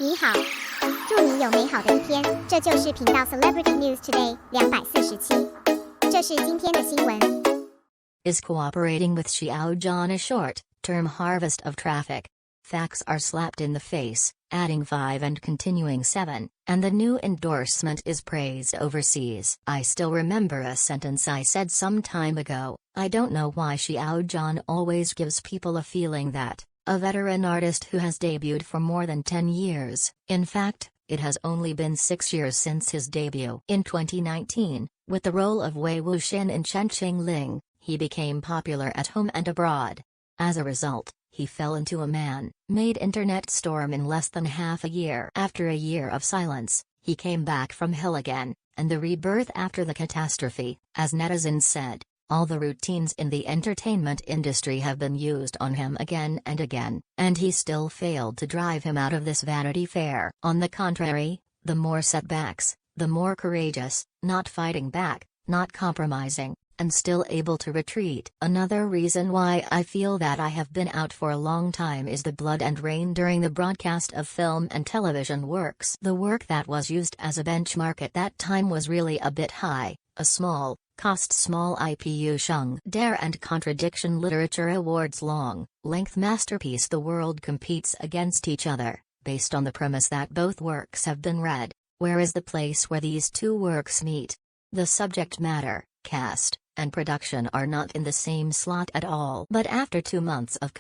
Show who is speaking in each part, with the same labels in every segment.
Speaker 1: 你好，祝你有美好的一天。这就是频道 Celebrity News Today 247。这是今天的新闻。
Speaker 2: Is cooperating with Xiao Zhan a short-term harvest of traffic? Facts are slapped in the face, adding 5 and continuing 7, and the new endorsement is praised overseas. I still remember a sentence I said some time ago. I don't know why Xiao Zhan always gives people a feeling that a veteran artist who has debuted for more than 10 years. In fact, it has only been 6 years since his debut. In 2019, with the role of Wei Wuxian in Chen Qingling, he became popular at home and abroad. As a result, he fell into a man-made internet storm in less than half a year. After a year of silence, he came back from hell again, and the rebirth after the catastrophe, as netizens said. All the routines in the entertainment industry have been used on him again and again, and he still failed to drive him out of this Vanity Fair. On the contrary, the more setbacks, the more courageous, not fighting back, not compromising, and still able to retreat. Another reason why I feel that I have been out for a long time is the blood and rain during the broadcast of film and television works. The work that was used as a benchmark at that time was really a bit high, a small, cost small IPU Sheng Dare and Contradiction Literature Awards long-length masterpiece. The world competes against each other, based on the premise that both works have been read. Where is the place where these two works meet? The subject matter, cast, and production are not in the same slot at all. But after 2 months of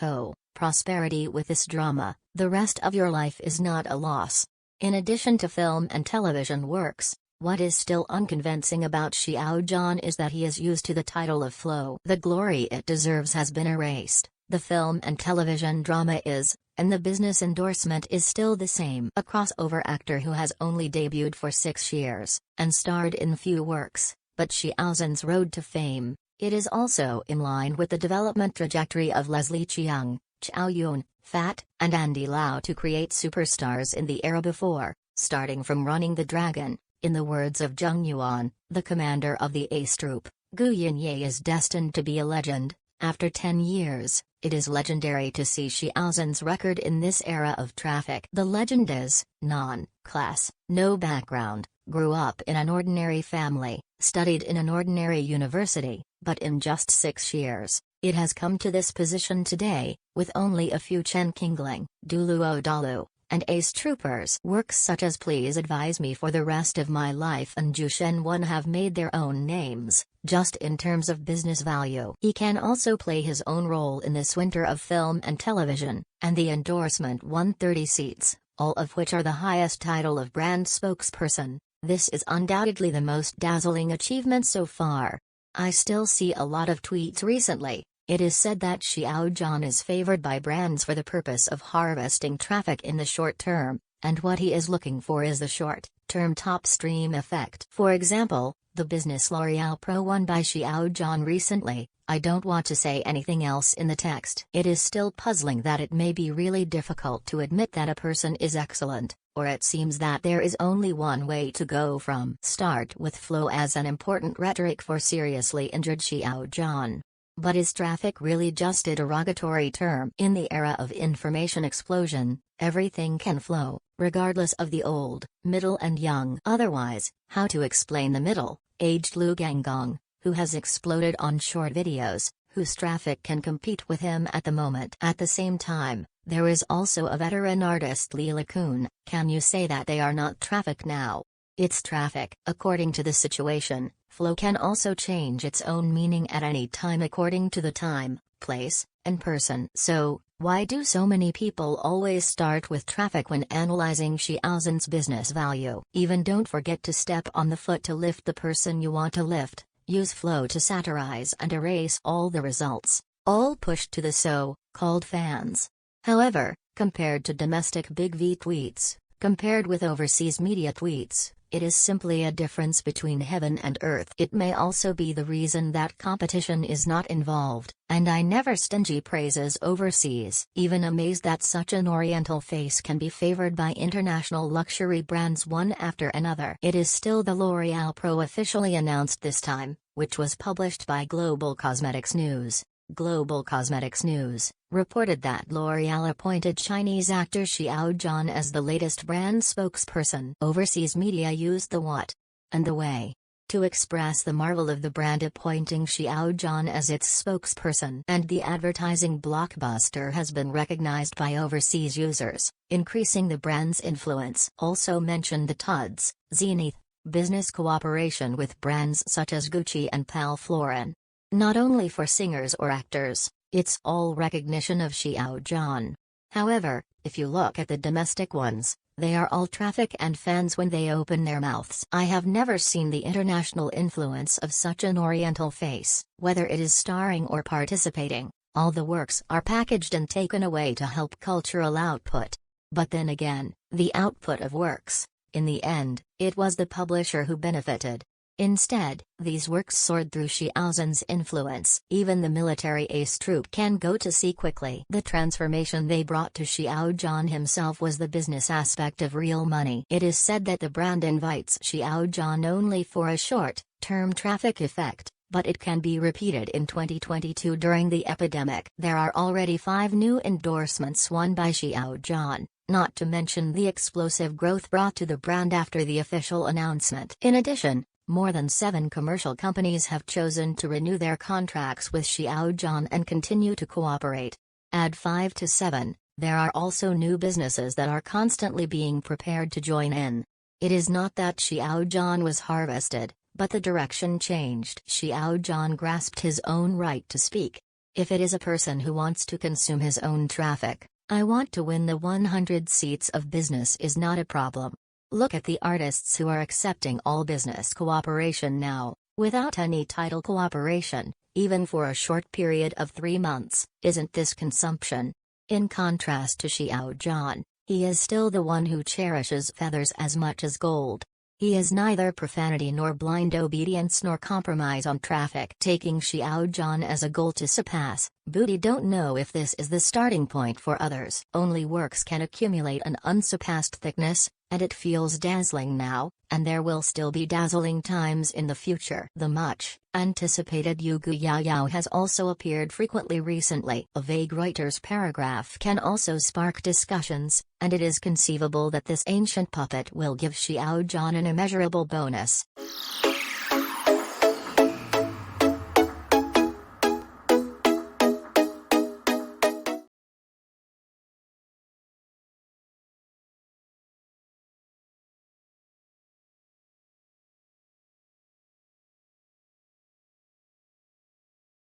Speaker 2: prosperity with this drama, the rest of your life is not a loss. In addition to film and television works, what is still unconvincing about Xiao Zhan is that he is used to the title of Flow. The glory it deserves has been erased. The film and television drama is, and the business endorsement is still the same. A crossover actor who has only debuted for 6 years, and starred in few works, but Xiao Zhan's road to fame. It is also in line with the development trajectory of Leslie Cheung, Chow Yun, Fat, and Andy Lau to create superstars in the era before, starting from Running the Dragon. In the words of Zheng Yuan, the commander of the Ace Troop, Gu Yinye is destined to be a legend. After 10 years, it is legendary to see Xiao Zhan's record in this era of traffic. The legend is, non-class, no background, grew up in an ordinary family, studied in an ordinary university, but in just 6 years, it has come to this position today, with only a few Chen Qingling, Duluo Dalu, and Ace Troopers. Works such as Please Advise Me for the Rest of My Life and Jushen 1 have made their own names, just in terms of business value. He can also play his own role in this winter of film and television, and the endorsement won 30 seats, all of which are the highest title of brand spokesperson. This is undoubtedly the most dazzling achievement so far. I still see a lot of tweets recently. It is said that Xiao Zhan is favored by brands for the purpose of harvesting traffic in the short term, and what he is looking for is the short-term top stream effect. For example, the business L'Oreal Pro won by Xiao Zhan recently. I don't want to say anything else in the text. It is still puzzling that it may be really difficult to admit that a person is excellent, or it seems that there is only one way to go from start with flow as an important rhetoric for seriously injured Xiao Zhan. But is traffic really just a derogatory term? In the era of information explosion, everything can flow, regardless of the old, middle and young. Otherwise, how to explain the middle-aged Lu Ganggong, who has exploded on short videos, whose traffic can compete with him at the moment? At the same time, there is also a veteran artist Li Kun. Can you say that they are not traffic now? It's traffic. According to the situation, flow can also change its own meaning at any time according to the time, place, and person. So, why do so many people always start with traffic when analyzing Xiao Zhan's business value? Even don't forget to step on the foot to lift the person you want to lift. Use flow to satirize and erase all the results, all pushed to the so-called fans. However, compared to domestic Big V tweets, compared with overseas media tweets, it is simply a difference between heaven and earth. It may also be the reason that competition is not involved, and I never stingy praises overseas. Even amazed that such an oriental face can be favored by international luxury brands one after another. It is still the L'Oreal Pro officially announced this time, which was published by Global Cosmetics News. Global Cosmetics News reported that L'Oreal appointed Chinese actor Xiao Zhan as the latest brand spokesperson. Overseas media used the what and the way to express the marvel of the brand appointing Xiao Zhan as its spokesperson. And the advertising blockbuster has been recognized by overseas users, increasing the brand's influence. Also mentioned the TUDS, Zenith, business cooperation with brands such as Gucci and Ralph Lauren. Not only for singers or actors, it's all recognition of Xiao Zhan. However, if you look at the domestic ones, they are all traffic and fans when they open their mouths. I have never seen the international influence of such an oriental face. Whether it is starring or participating, all the works are packaged and taken away to help cultural output. But then again, the output of works, in the end, it was the publisher who benefited. Instead, these works soared through Xiao Zhan's influence. Even the military ace troop can go to sea quickly. The transformation they brought to Xiao Zhan himself was the business aspect of real money. It is said that the brand invites Xiao Zhan only for a short-term traffic effect, but it can be repeated in 2022 during the epidemic. There are already 5 new endorsements won by Xiao Zhan, not to mention the explosive growth brought to the brand after the official announcement. In addition, more than 7 commercial companies have chosen to renew their contracts with Xiao Zhan and continue to cooperate. Add 5 to 7, there are also new businesses that are constantly being prepared to join in. It is not that Xiao Zhan was harvested, but the direction changed. Xiao Zhan grasped his own right to speak. If it is a person who wants to consume his own traffic, I want to win the 100 seats of business is not a problem. Look at the artists who are accepting all business cooperation now, without any title cooperation, even for a short period of 3 months. Isn't this consumption? In contrast to Xiao Zhan, he is still the one who cherishes feathers as much as gold. He is neither profanity nor blind obedience nor compromise on traffic. Taking Xiao Zhan as a goal to surpass, Booty don't know if this is the starting point for others. Only works can accumulate an unsurpassed thickness, and it feels dazzling now, and there will still be dazzling times in the future. The much-anticipated Yugu Yao Yao has also appeared frequently recently. A vague Reuters paragraph can also spark discussions, and it is conceivable that this ancient puppet will give Xiao Zhan an immeasurable bonus.